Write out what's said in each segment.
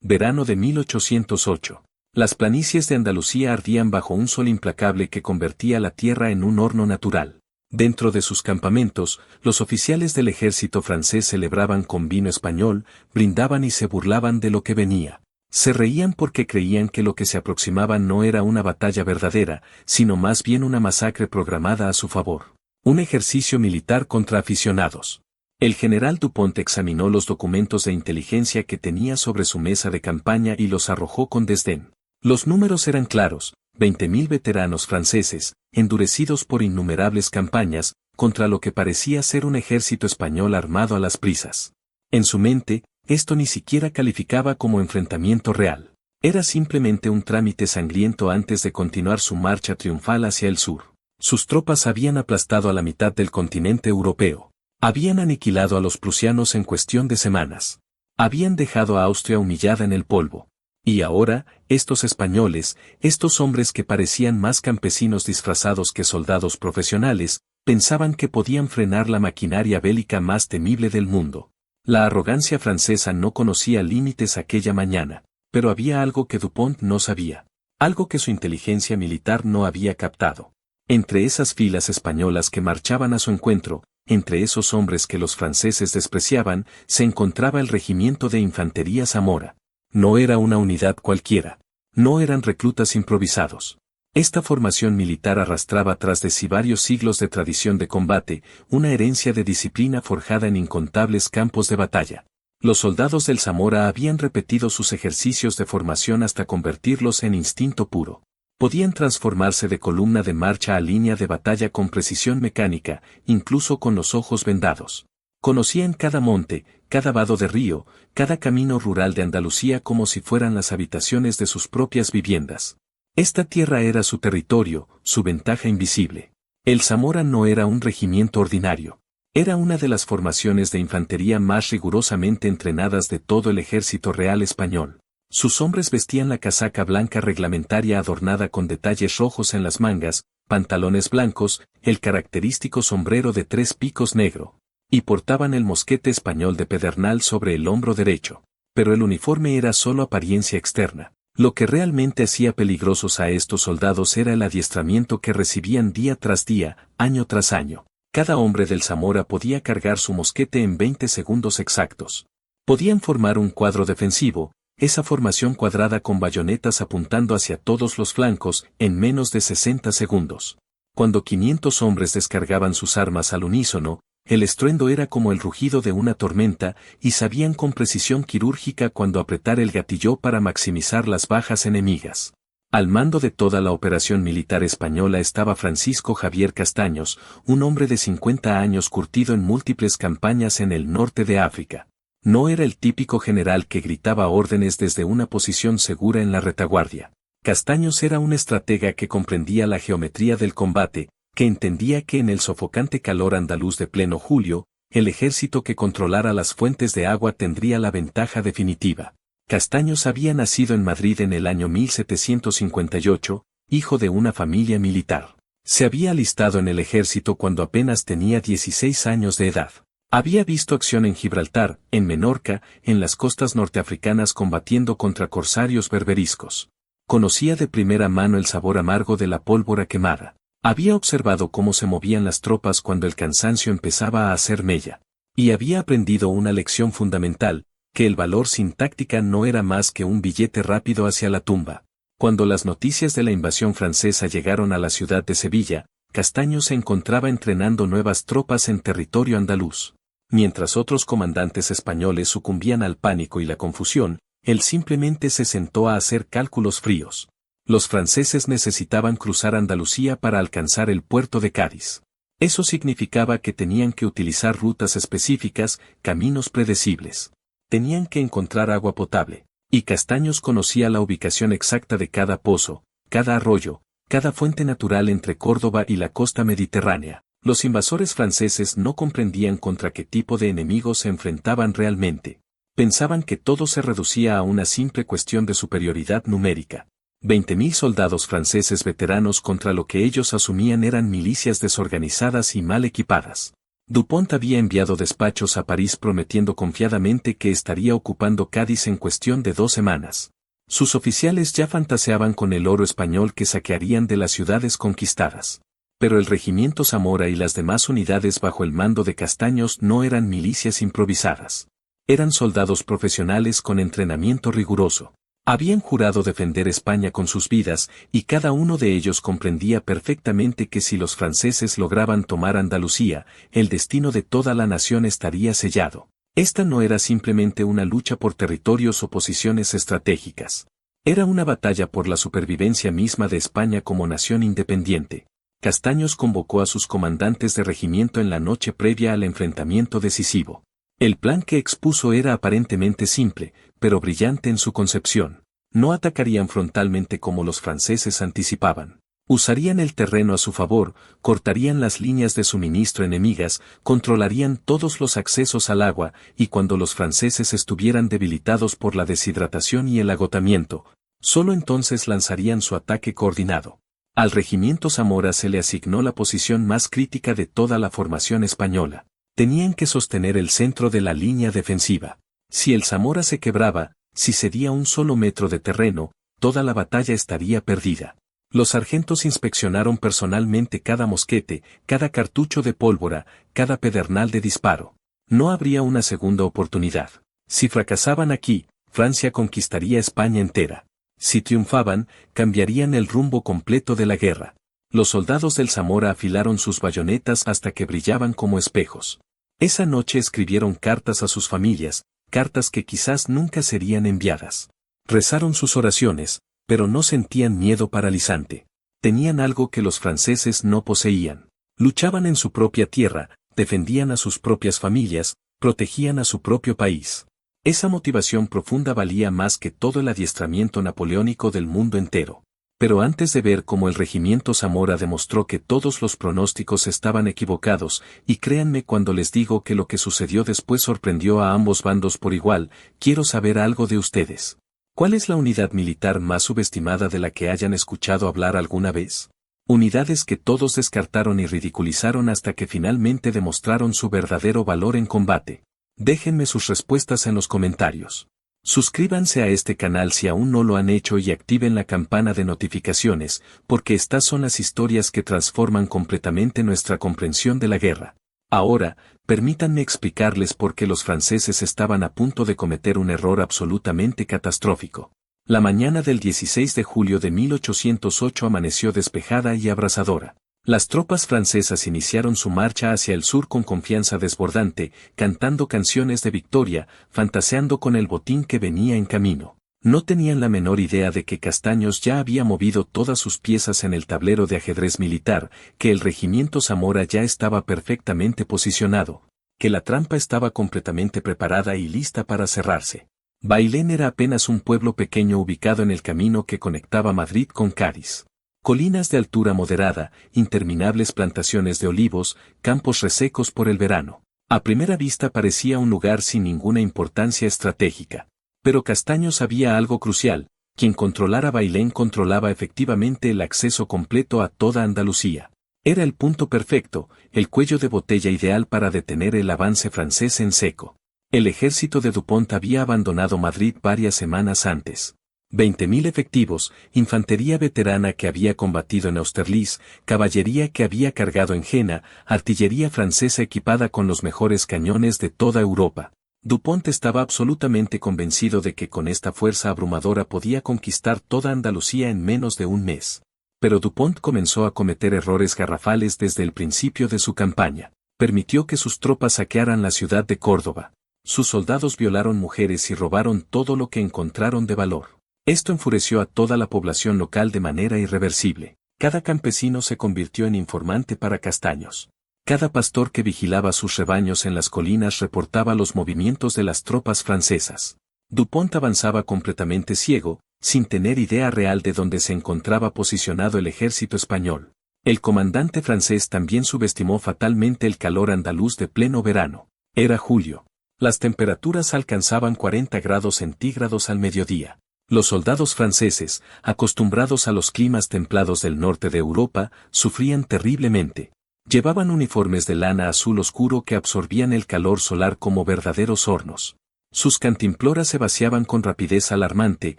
verano de 1808. Las planicies de Andalucía ardían bajo un sol implacable que convertía la tierra en un horno natural. Dentro de sus campamentos, los oficiales del ejército francés celebraban con vino español, brindaban y se burlaban de lo que venía. Se reían porque creían que lo que se aproximaba no era una batalla verdadera, sino más bien una masacre programada a su favor. Un ejercicio militar contra aficionados. El general Dupont examinó los documentos de inteligencia que tenía sobre su mesa de campaña y los arrojó con desdén. Los números eran claros, 20.000 veteranos franceses, endurecidos por innumerables campañas, contra lo que parecía ser un ejército español armado a las prisas. En su mente, esto ni siquiera calificaba como enfrentamiento real. Era simplemente un trámite sangriento antes de continuar su marcha triunfal hacia el sur. Sus tropas habían aplastado a la mitad del continente europeo. Habían aniquilado a los prusianos en cuestión de semanas. Habían dejado a Austria humillada en el polvo. Y ahora, estos españoles, estos hombres que parecían más campesinos disfrazados que soldados profesionales, pensaban que podían frenar la maquinaria bélica más temible del mundo. La arrogancia francesa no conocía límites aquella mañana, pero había algo que Dupont no sabía, algo que su inteligencia militar no había captado. Entre esas filas españolas que marchaban a su encuentro, entre esos hombres que los franceses despreciaban, se encontraba el regimiento de infantería Zamora. No era una unidad cualquiera. No eran reclutas improvisados. Esta formación militar arrastraba tras de sí varios siglos de tradición de combate, una herencia de disciplina forjada en incontables campos de batalla. Los soldados del Zamora habían repetido sus ejercicios de formación hasta convertirlos en instinto puro. Podían transformarse de columna de marcha a línea de batalla con precisión mecánica, incluso con los ojos vendados. Conocían cada monte, cada vado de río, cada camino rural de Andalucía como si fueran las habitaciones de sus propias viviendas. Esta tierra era su territorio, su ventaja invisible. El Zamora no era un regimiento ordinario. Era una de las formaciones de infantería más rigurosamente entrenadas de todo el ejército real español. Sus hombres vestían la casaca blanca reglamentaria adornada con detalles rojos en las mangas, pantalones blancos, el característico sombrero de 3 picos negro. Y portaban el mosquete español de pedernal sobre el hombro derecho. Pero el uniforme era solo apariencia externa. Lo que realmente hacía peligrosos a estos soldados era el adiestramiento que recibían día tras día, año tras año. Cada hombre del Zamora podía cargar su mosquete en 20 segundos exactos. Podían formar un cuadro defensivo, esa formación cuadrada con bayonetas apuntando hacia todos los flancos, en menos de 60 segundos. Cuando 500 hombres descargaban sus armas al unísono, el estruendo era como el rugido de una tormenta, y sabían con precisión quirúrgica cuándo apretar el gatillo para maximizar las bajas enemigas. Al mando de toda la operación militar española estaba Francisco Javier Castaños, un hombre de 50 años curtido en múltiples campañas en el norte de África. No era el típico general que gritaba órdenes desde una posición segura en la retaguardia. Castaños era un estratega que comprendía la geometría del combate, que entendía que en el sofocante calor andaluz de pleno julio, el ejército que controlara las fuentes de agua tendría la ventaja definitiva. Castaños había nacido en Madrid en el año 1758, hijo de una familia militar. Se había alistado en el ejército cuando apenas tenía 16 años de edad. Había visto acción en Gibraltar, en Menorca, en las costas norteafricanas combatiendo contra corsarios berberiscos. Conocía de primera mano el sabor amargo de la pólvora quemada. Había observado cómo se movían las tropas cuando el cansancio empezaba a hacer mella. Y había aprendido una lección fundamental, que el valor sin táctica no era más que un billete rápido hacia la tumba. Cuando las noticias de la invasión francesa llegaron a la ciudad de Sevilla, Castaños se encontraba entrenando nuevas tropas en territorio andaluz. Mientras otros comandantes españoles sucumbían al pánico y la confusión, él simplemente se sentó a hacer cálculos fríos. Los franceses necesitaban cruzar Andalucía para alcanzar el puerto de Cádiz. Eso significaba que tenían que utilizar rutas específicas, caminos predecibles. Tenían que encontrar agua potable, y Castaños conocía la ubicación exacta de cada pozo, cada arroyo, cada fuente natural entre Córdoba y la costa mediterránea. Los invasores franceses no comprendían contra qué tipo de enemigos se enfrentaban realmente. Pensaban que todo se reducía a una simple cuestión de superioridad numérica. 20.000 soldados franceses veteranos contra lo que ellos asumían eran milicias desorganizadas y mal equipadas. Dupont había enviado despachos a París prometiendo confiadamente que estaría ocupando Cádiz en cuestión de 2 semanas. Sus oficiales ya fantaseaban con el oro español que saquearían de las ciudades conquistadas. Pero el regimiento Zamora y las demás unidades bajo el mando de Castaños no eran milicias improvisadas. Eran soldados profesionales con entrenamiento riguroso. Habían jurado defender España con sus vidas, y cada uno de ellos comprendía perfectamente que si los franceses lograban tomar Andalucía, el destino de toda la nación estaría sellado. Esta no era simplemente una lucha por territorios o posiciones estratégicas. Era una batalla por la supervivencia misma de España como nación independiente. Castaños convocó a sus comandantes de regimiento en la noche previa al enfrentamiento decisivo. El plan que expuso era aparentemente simple, pero brillante en su concepción. No atacarían frontalmente como los franceses anticipaban. Usarían el terreno a su favor, cortarían las líneas de suministro enemigas, controlarían todos los accesos al agua, y cuando los franceses estuvieran debilitados por la deshidratación y el agotamiento, solo entonces lanzarían su ataque coordinado. Al regimiento Zamora se le asignó la posición más crítica de toda la formación española. Tenían que sostener el centro de la línea defensiva. Si el Zamora se quebraba, si cedía un solo metro de terreno, toda la batalla estaría perdida. Los sargentos inspeccionaron personalmente cada mosquete, cada cartucho de pólvora, cada pedernal de disparo. No habría una segunda oportunidad. Si fracasaban aquí, Francia conquistaría España entera. Si triunfaban, cambiarían el rumbo completo de la guerra. Los soldados del Zamora afilaron sus bayonetas hasta que brillaban como espejos. Esa noche escribieron cartas a sus familias, cartas que quizás nunca serían enviadas. Rezaron sus oraciones, pero no sentían miedo paralizante. Tenían algo que los franceses no poseían. Luchaban en su propia tierra, defendían a sus propias familias, protegían a su propio país. Esa motivación profunda valía más que todo el adiestramiento napoleónico del mundo entero. Pero antes de ver cómo el regimiento Zamora demostró que todos los pronósticos estaban equivocados, y créanme cuando les digo que lo que sucedió después sorprendió a ambos bandos por igual, quiero saber algo de ustedes. ¿Cuál es la unidad militar más subestimada de la que hayan escuchado hablar alguna vez? Unidades que todos descartaron y ridiculizaron hasta que finalmente demostraron su verdadero valor en combate. Déjenme sus respuestas en los comentarios. Suscríbanse a este canal si aún no lo han hecho y activen la campana de notificaciones, porque estas son las historias que transforman completamente nuestra comprensión de la guerra. Ahora, permítanme explicarles por qué los franceses estaban a punto de cometer un error absolutamente catastrófico. La mañana del 16 de julio de 1808 amaneció despejada y abrasadora. Las tropas francesas iniciaron su marcha hacia el sur con confianza desbordante, cantando canciones de victoria, fantaseando con el botín que venía en camino. No tenían la menor idea de que Castaños ya había movido todas sus piezas en el tablero de ajedrez militar, que el regimiento Zamora ya estaba perfectamente posicionado, que la trampa estaba completamente preparada y lista para cerrarse. Bailén era apenas un pueblo pequeño ubicado en el camino que conectaba Madrid con Cádiz. Colinas de altura moderada, interminables plantaciones de olivos, campos resecos por el verano. A primera vista parecía un lugar sin ninguna importancia estratégica. Pero Castaños sabía algo crucial: quien controlara Bailén controlaba efectivamente el acceso completo a toda Andalucía. Era el punto perfecto, el cuello de botella ideal para detener el avance francés en seco. El ejército de Dupont había abandonado Madrid varias semanas antes. 20.000 efectivos, infantería veterana que había combatido en Austerlitz, caballería que había cargado en Jena, artillería francesa equipada con los mejores cañones de toda Europa. Dupont estaba absolutamente convencido de que con esta fuerza abrumadora podía conquistar toda Andalucía en menos de un mes. Pero Dupont comenzó a cometer errores garrafales desde el principio de su campaña. Permitió que sus tropas saquearan la ciudad de Córdoba. Sus soldados violaron mujeres y robaron todo lo que encontraron de valor. Esto enfureció a toda la población local de manera irreversible. Cada campesino se convirtió en informante para Castaños. Cada pastor que vigilaba sus rebaños en las colinas reportaba los movimientos de las tropas francesas. Dupont avanzaba completamente ciego, sin tener idea real de dónde se encontraba posicionado el ejército español. El comandante francés también subestimó fatalmente el calor andaluz de pleno verano. Era julio. Las temperaturas alcanzaban 40 grados centígrados al mediodía. Los soldados franceses, acostumbrados a los climas templados del norte de Europa, sufrían terriblemente. Llevaban uniformes de lana azul oscuro que absorbían el calor solar como verdaderos hornos. Sus cantimploras se vaciaban con rapidez alarmante,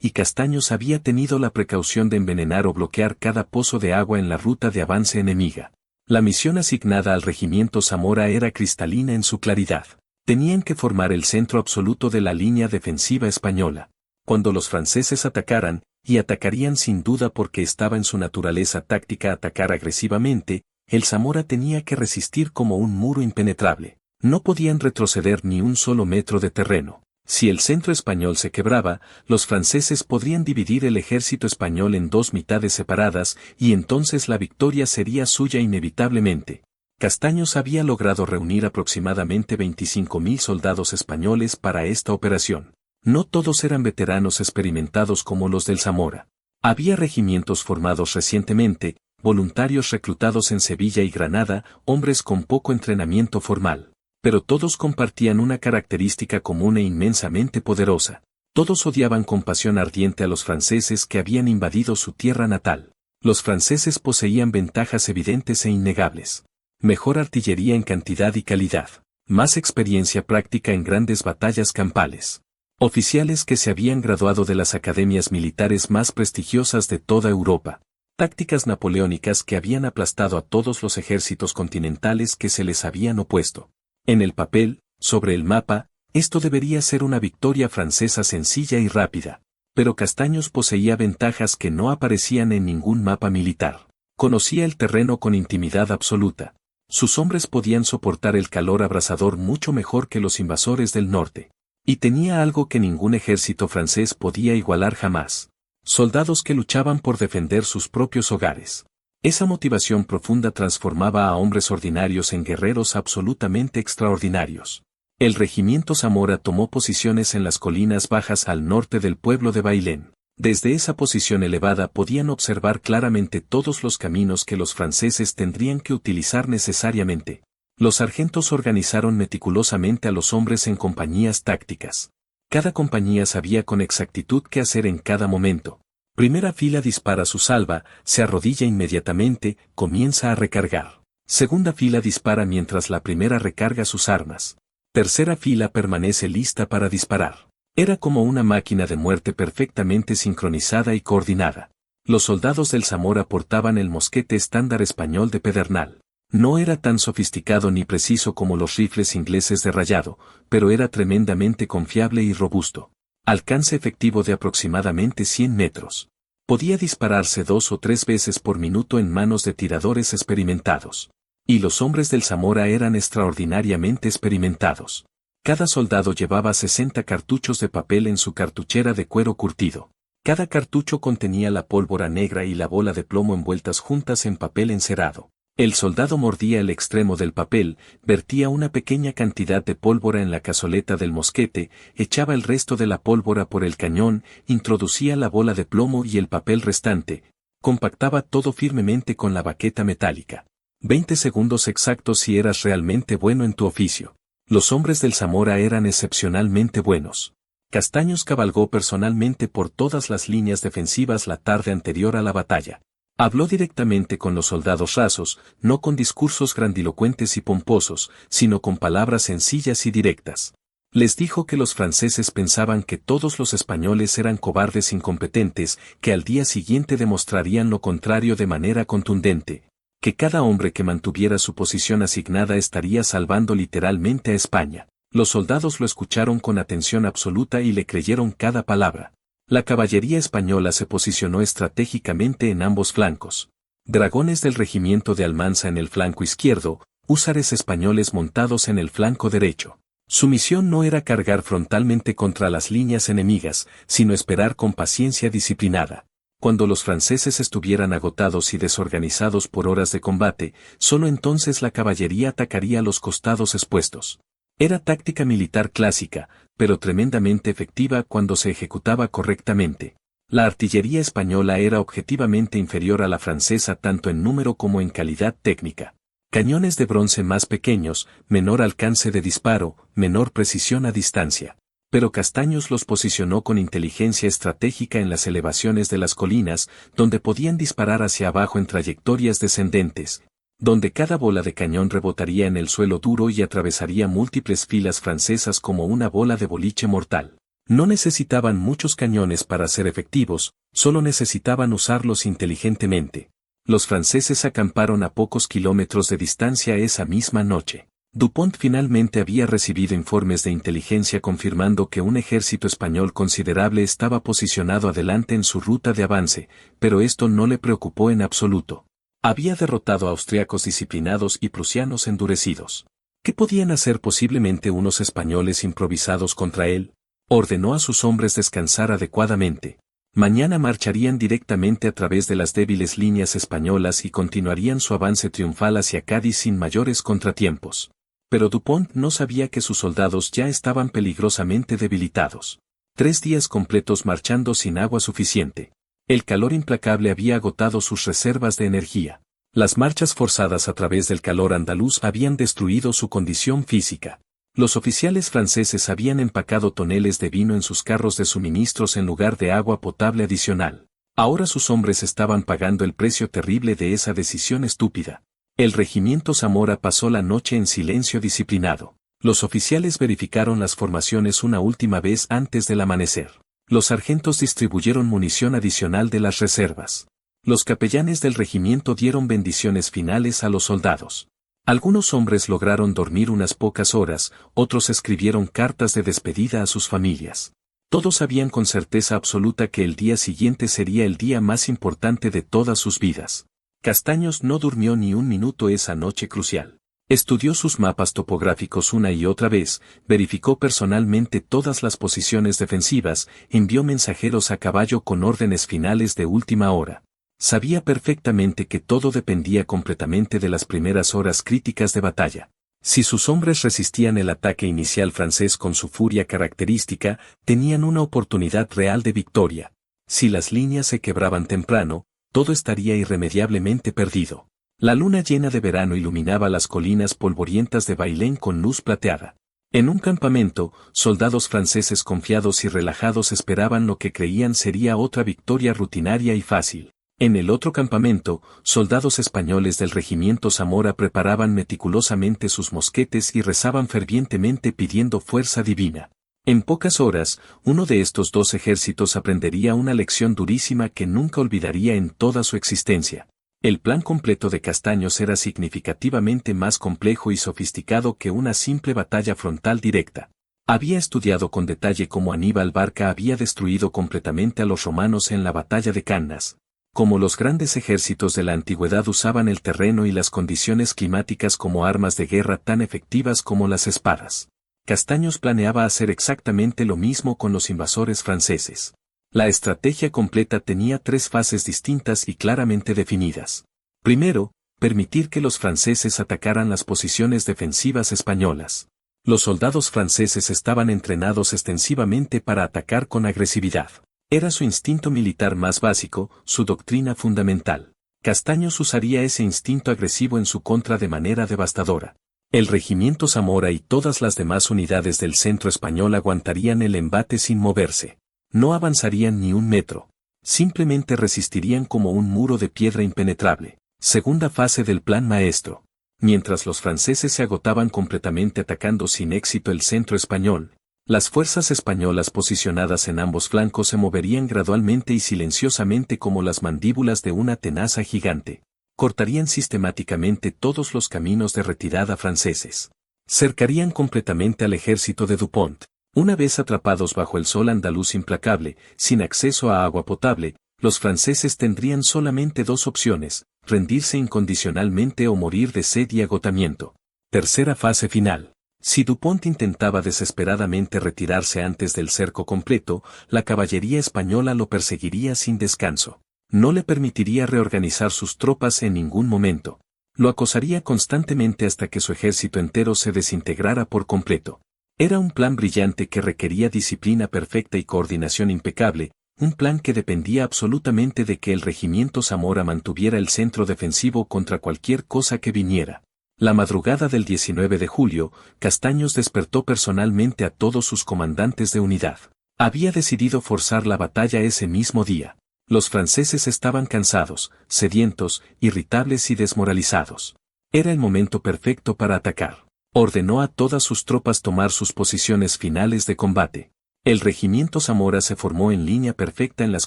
y Castaños había tenido la precaución de envenenar o bloquear cada pozo de agua en la ruta de avance enemiga. La misión asignada al regimiento Zamora era cristalina en su claridad. Tenían que formar el centro absoluto de la línea defensiva española. Cuando los franceses atacaran, y atacarían sin duda porque estaba en su naturaleza táctica atacar agresivamente, el Zamora tenía que resistir como un muro impenetrable. No podían retroceder ni un solo metro de terreno. Si el centro español se quebraba, los franceses podrían dividir el ejército español en dos mitades separadas y entonces la victoria sería suya inevitablemente. Castaños había logrado reunir aproximadamente 25.000 soldados españoles para esta operación. No todos eran veteranos experimentados como los del Zamora. Había regimientos formados recientemente, voluntarios reclutados en Sevilla y Granada, hombres con poco entrenamiento formal. Pero todos compartían una característica común e inmensamente poderosa. Todos odiaban con pasión ardiente a los franceses que habían invadido su tierra natal. Los franceses poseían ventajas evidentes e innegables. Mejor artillería en cantidad y calidad. Más experiencia práctica en grandes batallas campales. Oficiales que se habían graduado de las academias militares más prestigiosas de toda Europa. Tácticas napoleónicas que habían aplastado a todos los ejércitos continentales que se les habían opuesto. En el papel, sobre el mapa, esto debería ser una victoria francesa sencilla y rápida. Pero Castaños poseía ventajas que no aparecían en ningún mapa militar. Conocía el terreno con intimidad absoluta. Sus hombres podían soportar el calor abrasador mucho mejor que los invasores del norte. Y tenía algo que ningún ejército francés podía igualar jamás. Soldados que luchaban por defender sus propios hogares. Esa motivación profunda transformaba a hombres ordinarios en guerreros absolutamente extraordinarios. El regimiento Zamora tomó posiciones en las colinas bajas al norte del pueblo de Bailén. Desde esa posición elevada podían observar claramente todos los caminos que los franceses tendrían que utilizar necesariamente. Los sargentos organizaron meticulosamente a los hombres en compañías tácticas. Cada compañía sabía con exactitud qué hacer en cada momento. Primera fila dispara su salva, se arrodilla inmediatamente, comienza a recargar. Segunda fila dispara mientras la primera recarga sus armas. Tercera fila permanece lista para disparar. Era como una máquina de muerte perfectamente sincronizada y coordinada. Los soldados del Zamora portaban el mosquete estándar español de pedernal. No era tan sofisticado ni preciso como los rifles ingleses de rayado, pero era tremendamente confiable y robusto. Alcance efectivo de aproximadamente 100 metros. Podía dispararse 2 o 3 veces por minuto en manos de tiradores experimentados. Y los hombres del Zamora eran extraordinariamente experimentados. Cada soldado llevaba 60 cartuchos de papel en su cartuchera de cuero curtido. Cada cartucho contenía la pólvora negra y la bola de plomo envueltas juntas en papel encerado. El soldado mordía el extremo del papel, vertía una pequeña cantidad de pólvora en la cazoleta del mosquete, echaba el resto de la pólvora por el cañón, introducía la bola de plomo y el papel restante, compactaba todo firmemente con la baqueta metálica. 20 segundos exactos si eras realmente bueno en tu oficio. Los hombres del Zamora eran excepcionalmente buenos. Castaños cabalgó personalmente por todas las líneas defensivas la tarde anterior a la batalla. Habló directamente con los soldados rasos, no con discursos grandilocuentes y pomposos, sino con palabras sencillas y directas. Les dijo que los franceses pensaban que todos los españoles eran cobardes incompetentes, que al día siguiente demostrarían lo contrario de manera contundente, que cada hombre que mantuviera su posición asignada estaría salvando literalmente a España. Los soldados lo escucharon con atención absoluta y le creyeron cada palabra. La caballería española se posicionó estratégicamente en ambos flancos. Dragones del regimiento de Almanza en el flanco izquierdo, húsares españoles montados en el flanco derecho. Su misión no era cargar frontalmente contra las líneas enemigas, sino esperar con paciencia disciplinada. Cuando los franceses estuvieran agotados y desorganizados por horas de combate, solo entonces la caballería atacaría los costados expuestos. Era táctica militar clásica, pero tremendamente efectiva cuando se ejecutaba correctamente. La artillería española era objetivamente inferior a la francesa tanto en número como en calidad técnica. Cañones de bronce más pequeños, menor alcance de disparo, menor precisión a distancia. Pero Castaños los posicionó con inteligencia estratégica en las elevaciones de las colinas, donde podían disparar hacia abajo en trayectorias descendentes. donde cada bola de cañón rebotaría en el suelo duro y atravesaría múltiples filas francesas como una bola de boliche mortal. No necesitaban muchos cañones para ser efectivos, solo necesitaban usarlos inteligentemente. Los franceses acamparon a pocos kilómetros de distancia esa misma noche. Dupont finalmente había recibido informes de inteligencia confirmando que un ejército español considerable estaba posicionado adelante en su ruta de avance, pero esto no le preocupó en absoluto. Había derrotado a austriacos disciplinados y prusianos endurecidos. ¿Qué podían hacer posiblemente unos españoles improvisados contra él? Ordenó a sus hombres descansar adecuadamente. Mañana marcharían directamente a través de las débiles líneas españolas y continuarían su avance triunfal hacia Cádiz sin mayores contratiempos. Pero Dupont no sabía que sus soldados ya estaban peligrosamente debilitados. 3 días completos marchando sin agua suficiente. El calor implacable había agotado sus reservas de energía. Las marchas forzadas a través del calor andaluz habían destruido su condición física. Los oficiales franceses habían empacado toneles de vino en sus carros de suministros en lugar de agua potable adicional. Ahora sus hombres estaban pagando el precio terrible de esa decisión estúpida. El regimiento Zamora pasó la noche en silencio disciplinado. Los oficiales verificaron las formaciones una última vez antes del amanecer. Los sargentos distribuyeron munición adicional de las reservas. Los capellanes del regimiento dieron bendiciones finales a los soldados. Algunos hombres lograron dormir unas pocas horas, otros escribieron cartas de despedida a sus familias. Todos sabían con certeza absoluta que el día siguiente sería el día más importante de todas sus vidas. Castaños no durmió ni un minuto esa noche crucial. Estudió sus mapas topográficos una y otra vez, verificó personalmente todas las posiciones defensivas, envió mensajeros a caballo con órdenes finales de última hora. Sabía perfectamente que todo dependía completamente de las primeras horas críticas de batalla. Si sus hombres resistían el ataque inicial francés con su furia característica, tenían una oportunidad real de victoria. Si las líneas se quebraban temprano, todo estaría irremediablemente perdido. La luna llena de verano iluminaba las colinas polvorientas de Bailén con luz plateada. En un campamento, soldados franceses confiados y relajados esperaban lo que creían sería otra victoria rutinaria y fácil. En el otro campamento, soldados españoles del regimiento Zamora preparaban meticulosamente sus mosquetes y rezaban fervientemente pidiendo fuerza divina. En pocas horas, uno de estos dos ejércitos aprendería una lección durísima que nunca olvidaría en toda su existencia. El plan completo de Castaños era significativamente más complejo y sofisticado que una simple batalla frontal directa. Había estudiado con detalle cómo Aníbal Barca había destruido completamente a los romanos en la batalla de Cannas. Como los grandes ejércitos de la antigüedad usaban el terreno y las condiciones climáticas como armas de guerra tan efectivas como las espadas. Castaños planeaba hacer exactamente lo mismo con los invasores franceses. La estrategia completa tenía 3 fases distintas y claramente definidas. Primero, permitir que los franceses atacaran las posiciones defensivas españolas. Los soldados franceses estaban entrenados extensivamente para atacar con agresividad. Era su instinto militar más básico, su doctrina fundamental. Castaños usaría ese instinto agresivo en su contra de manera devastadora. El regimiento Zamora y todas las demás unidades del centro español aguantarían el embate sin moverse. No avanzarían ni un metro. Simplemente resistirían como un muro de piedra impenetrable. Segunda fase del plan maestro. Mientras los franceses se agotaban completamente atacando sin éxito el centro español, las fuerzas españolas posicionadas en ambos flancos se moverían gradualmente y silenciosamente como las mandíbulas de una tenaza gigante. Cortarían sistemáticamente todos los caminos de retirada franceses. Cercarían completamente al ejército de Dupont. Una vez atrapados bajo el sol andaluz implacable, sin acceso a agua potable, los franceses tendrían solamente 2 opciones, rendirse incondicionalmente o morir de sed y agotamiento. Tercera fase final. Si Dupont intentaba desesperadamente retirarse antes del cerco completo, la caballería española lo perseguiría sin descanso. No le permitiría reorganizar sus tropas en ningún momento. Lo acosaría constantemente hasta que su ejército entero se desintegrara por completo. Era un plan brillante que requería disciplina perfecta y coordinación impecable, un plan que dependía absolutamente de que el regimiento Zamora mantuviera el centro defensivo contra cualquier cosa que viniera. La madrugada del 19 de julio, Castaños despertó personalmente a todos sus comandantes de unidad. Había decidido forzar la batalla ese mismo día. Los franceses estaban cansados, sedientos, irritables y desmoralizados. Era el momento perfecto para atacar. Ordenó a todas sus tropas tomar sus posiciones finales de combate. El regimiento Zamora se formó en línea perfecta en las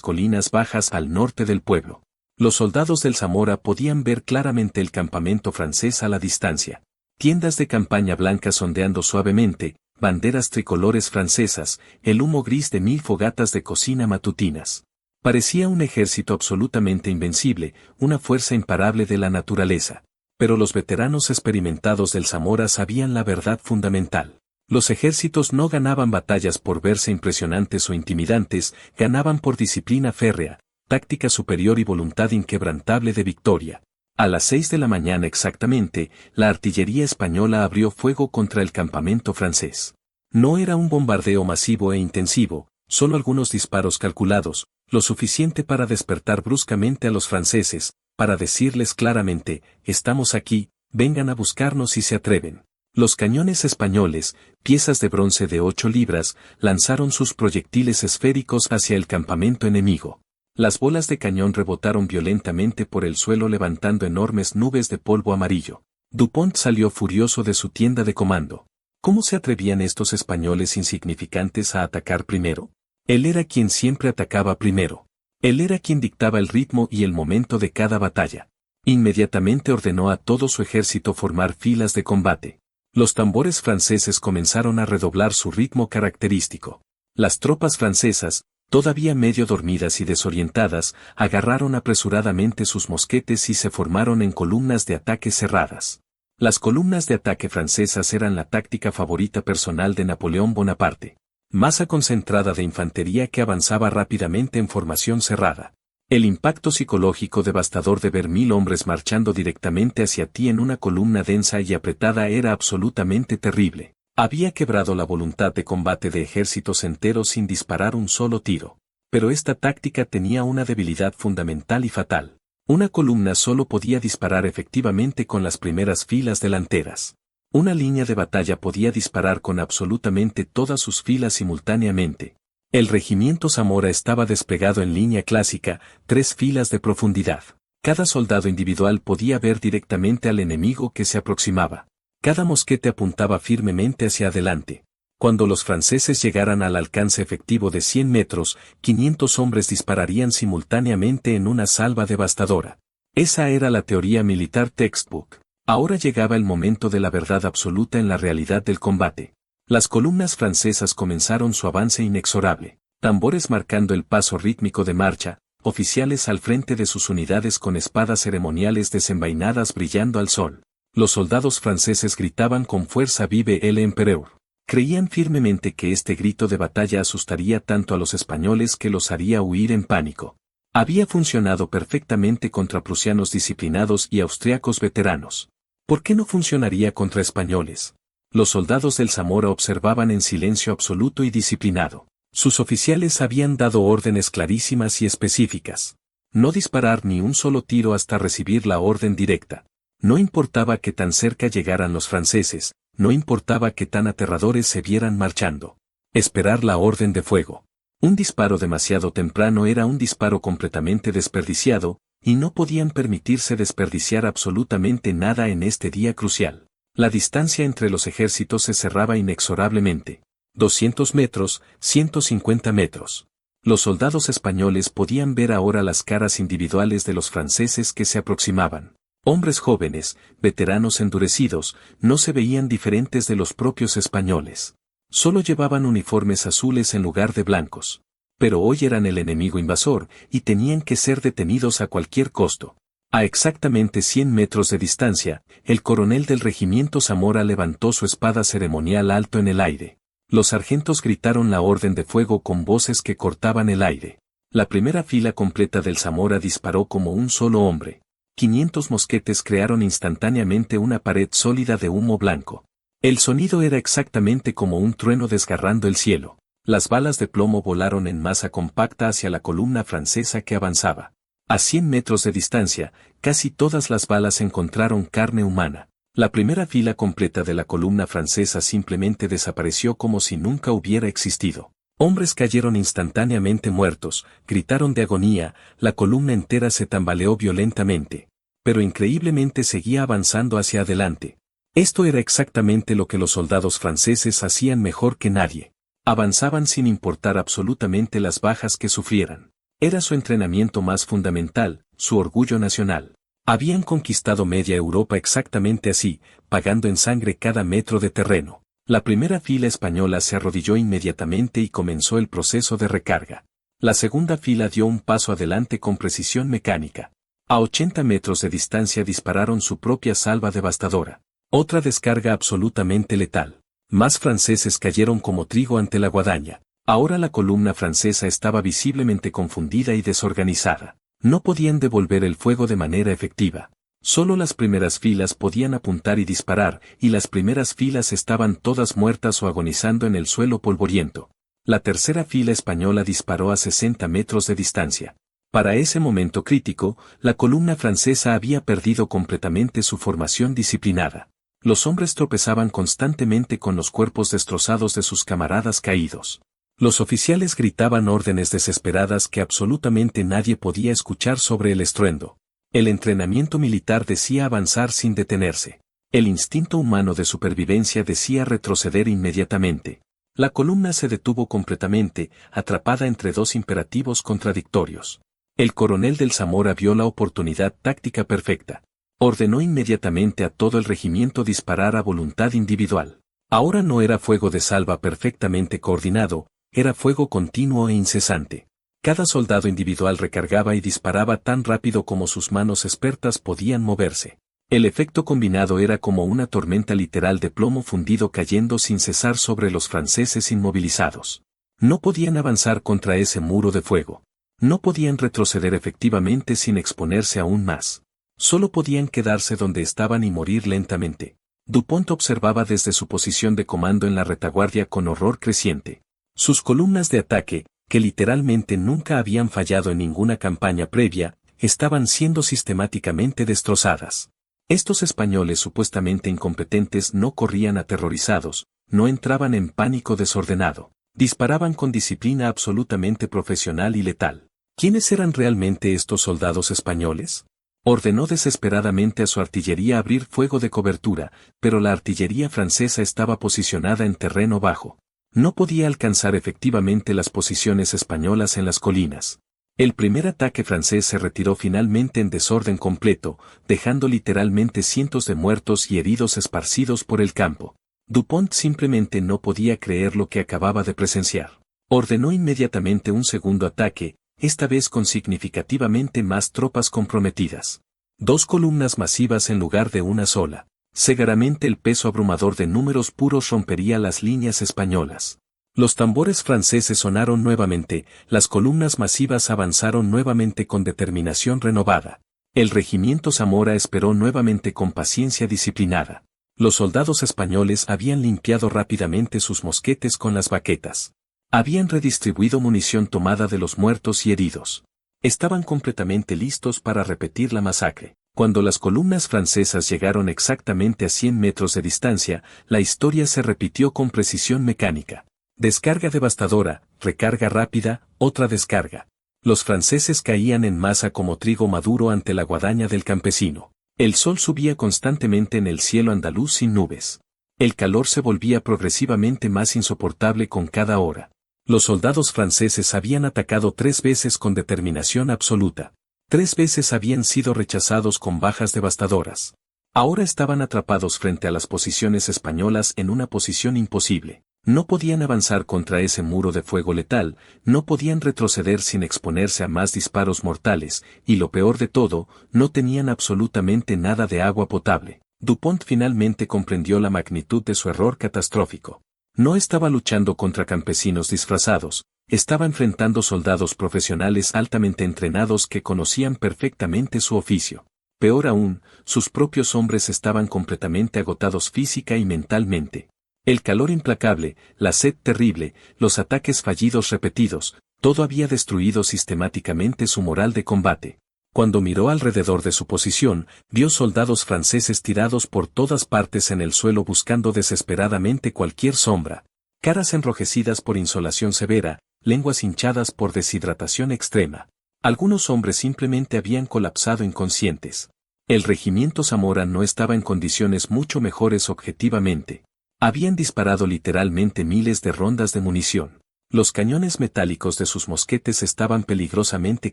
colinas bajas al norte del pueblo. Los soldados del Zamora podían ver claramente el campamento francés a la distancia. Tiendas de campaña blancas ondeando suavemente, banderas tricolores francesas, el humo gris de 1000 fogatas de cocina matutinas. Parecía un ejército absolutamente invencible, una fuerza imparable de la naturaleza. Pero los veteranos experimentados del Zamora sabían la verdad fundamental. Los ejércitos no ganaban batallas por verse impresionantes o intimidantes, ganaban por disciplina férrea, táctica superior y voluntad inquebrantable de victoria. A las 6 de la mañana exactamente, la artillería española abrió fuego contra el campamento francés. No era un bombardeo masivo e intensivo, solo algunos disparos calculados, lo suficiente para despertar bruscamente a los franceses, para decirles claramente, estamos aquí, vengan a buscarnos si se atreven. Los cañones españoles, piezas de bronce de 8 libras, lanzaron sus proyectiles esféricos hacia el campamento enemigo. Las bolas de cañón rebotaron violentamente por el suelo levantando enormes nubes de polvo amarillo. Dupont salió furioso de su tienda de comando. ¿Cómo se atrevían estos españoles insignificantes a atacar primero? Él era quien siempre atacaba primero. Él era quien dictaba el ritmo y el momento de cada batalla. Inmediatamente ordenó a todo su ejército formar filas de combate. Los tambores franceses comenzaron a redoblar su ritmo característico. Las tropas francesas, todavía medio dormidas y desorientadas, agarraron apresuradamente sus mosquetes y se formaron en columnas de ataque cerradas. Las columnas de ataque francesas eran la táctica favorita personal de Napoleón Bonaparte. Masa concentrada de infantería que avanzaba rápidamente en formación cerrada. El impacto psicológico devastador de ver 1000 hombres marchando directamente hacia ti en una columna densa y apretada era absolutamente terrible. Había quebrado la voluntad de combate de ejércitos enteros sin disparar un solo tiro. Pero esta táctica tenía una debilidad fundamental y fatal. Una columna solo podía disparar efectivamente con las primeras filas delanteras. Una línea de batalla podía disparar con absolutamente todas sus filas simultáneamente. El regimiento Zamora estaba desplegado en línea clásica, 3 filas de profundidad. Cada soldado individual podía ver directamente al enemigo que se aproximaba. Cada mosquete apuntaba firmemente hacia adelante. Cuando los franceses llegaran al alcance efectivo de 100 metros, 500 hombres dispararían simultáneamente en una salva devastadora. Esa era la teoría militar textbook. Ahora llegaba el momento de la verdad absoluta en la realidad del combate. Las columnas francesas comenzaron su avance inexorable, tambores marcando el paso rítmico de marcha, oficiales al frente de sus unidades con espadas ceremoniales desenvainadas brillando al sol. Los soldados franceses gritaban con fuerza «Vive el Empereur». Creían firmemente que este grito de batalla asustaría tanto a los españoles que los haría huir en pánico. Había funcionado perfectamente contra prusianos disciplinados y austriacos veteranos. ¿Por qué no funcionaría contra españoles? Los soldados del Zamora observaban en silencio absoluto y disciplinado. Sus oficiales habían dado órdenes clarísimas y específicas. No disparar ni un solo tiro hasta recibir la orden directa. No importaba que tan cerca llegaran los franceses, no importaba que tan aterradores se vieran marchando. Esperar la orden de fuego. Un disparo demasiado temprano era un disparo completamente desperdiciado, y no podían permitirse desperdiciar absolutamente nada en este día crucial. La distancia entre los ejércitos se cerraba inexorablemente. 200 metros, 150 metros. Los soldados españoles podían ver ahora las caras individuales de los franceses que se aproximaban. Hombres jóvenes, veteranos endurecidos, no se veían diferentes de los propios españoles. Solo llevaban uniformes azules en lugar de blancos. Pero hoy eran el enemigo invasor, y tenían que ser detenidos a cualquier costo. A exactamente 100 metros de distancia, el coronel del regimiento Zamora levantó su espada ceremonial alto en el aire. Los sargentos gritaron la orden de fuego con voces que cortaban el aire. La primera fila completa del Zamora disparó como un solo hombre. 500 mosquetes crearon instantáneamente una pared sólida de humo blanco. El sonido era exactamente como un trueno desgarrando el cielo. Las balas de plomo volaron en masa compacta hacia la columna francesa que avanzaba. A 100 metros de distancia, casi todas las balas encontraron carne humana. La primera fila completa de la columna francesa simplemente desapareció como si nunca hubiera existido. Hombres cayeron instantáneamente muertos, gritaron de agonía, la columna entera se tambaleó violentamente. pero increíblemente seguía avanzando hacia adelante. Esto era exactamente lo que los soldados franceses hacían mejor que nadie. Avanzaban sin importar absolutamente las bajas que sufrieran. Era su entrenamiento más fundamental, su orgullo nacional. Habían conquistado media Europa exactamente así, pagando en sangre cada metro de terreno. La primera fila española se arrodilló inmediatamente y comenzó el proceso de recarga. La segunda fila dio un paso adelante con precisión mecánica. A 80 metros de distancia dispararon su propia salva devastadora. Otra descarga absolutamente letal. Más franceses cayeron como trigo ante la guadaña. Ahora la columna francesa estaba visiblemente confundida y desorganizada. No podían devolver el fuego de manera efectiva. Solo las primeras filas podían apuntar y disparar, y las primeras filas estaban todas muertas o agonizando en el suelo polvoriento. La tercera fila española disparó a 60 metros de distancia. Para ese momento crítico, la columna francesa había perdido completamente su formación disciplinada. Los hombres tropezaban constantemente con los cuerpos destrozados de sus camaradas caídos. Los oficiales gritaban órdenes desesperadas que absolutamente nadie podía escuchar sobre el estruendo. El entrenamiento militar decía avanzar sin detenerse. El instinto humano de supervivencia decía retroceder inmediatamente. La columna se detuvo completamente, atrapada entre dos imperativos contradictorios. El coronel del Zamora vio la oportunidad táctica perfecta. Ordenó inmediatamente a todo el regimiento disparar a voluntad individual. Ahora no era fuego de salva perfectamente coordinado, era fuego continuo e incesante. Cada soldado individual recargaba y disparaba tan rápido como sus manos expertas podían moverse. El efecto combinado era como una tormenta literal de plomo fundido cayendo sin cesar sobre los franceses inmovilizados. No podían avanzar contra ese muro de fuego. No podían retroceder efectivamente sin exponerse aún más. Solo podían quedarse donde estaban y morir lentamente. Dupont observaba desde su posición de comando en la retaguardia con horror creciente. Sus columnas de ataque, que literalmente nunca habían fallado en ninguna campaña previa, estaban siendo sistemáticamente destrozadas. Estos españoles supuestamente incompetentes no corrían aterrorizados, no entraban en pánico desordenado, disparaban con disciplina absolutamente profesional y letal. ¿Quiénes eran realmente estos soldados españoles? Ordenó desesperadamente a su artillería abrir fuego de cobertura, pero la artillería francesa estaba posicionada en terreno bajo. No podía alcanzar efectivamente las posiciones españolas en las colinas. El primer ataque francés se retiró finalmente en desorden completo, dejando literalmente cientos de muertos y heridos esparcidos por el campo. Dupont simplemente no podía creer lo que acababa de presenciar. Ordenó inmediatamente un segundo ataque, esta vez con significativamente más tropas comprometidas. 2 columnas masivas en lugar de una sola. Seguramente el peso abrumador de números puros rompería las líneas españolas. Los tambores franceses sonaron nuevamente, las columnas masivas avanzaron nuevamente con determinación renovada. El regimiento Zamora esperó nuevamente con paciencia disciplinada. Los soldados españoles habían limpiado rápidamente sus mosquetes con las baquetas. Habían redistribuido munición tomada de los muertos y heridos. Estaban completamente listos para repetir la masacre. Cuando las columnas francesas llegaron exactamente a 100 metros de distancia, la historia se repitió con precisión mecánica. Descarga devastadora, recarga rápida, otra descarga. Los franceses caían en masa como trigo maduro ante la guadaña del campesino. El sol subía constantemente en el cielo andaluz sin nubes. El calor se volvía progresivamente más insoportable con cada hora. Los soldados franceses habían atacado 3 veces con determinación absoluta. 3 veces habían sido rechazados con bajas devastadoras. Ahora estaban atrapados frente a las posiciones españolas en una posición imposible. No podían avanzar contra ese muro de fuego letal, no podían retroceder sin exponerse a más disparos mortales, y lo peor de todo, no tenían absolutamente nada de agua potable. Dupont finalmente comprendió la magnitud de su error catastrófico. No estaba luchando contra campesinos disfrazados, estaba enfrentando soldados profesionales altamente entrenados que conocían perfectamente su oficio. Peor aún, sus propios hombres estaban completamente agotados física y mentalmente. El calor implacable, la sed terrible, los ataques fallidos repetidos, todo había destruido sistemáticamente su moral de combate. Cuando miró alrededor de su posición, vio soldados franceses tirados por todas partes en el suelo buscando desesperadamente cualquier sombra, caras enrojecidas por insolación severa, lenguas hinchadas por deshidratación extrema. Algunos hombres simplemente habían colapsado inconscientes. El regimiento Zamora no estaba en condiciones mucho mejores objetivamente. Habían disparado literalmente miles de rondas de munición. Los cañones metálicos de sus mosquetes estaban peligrosamente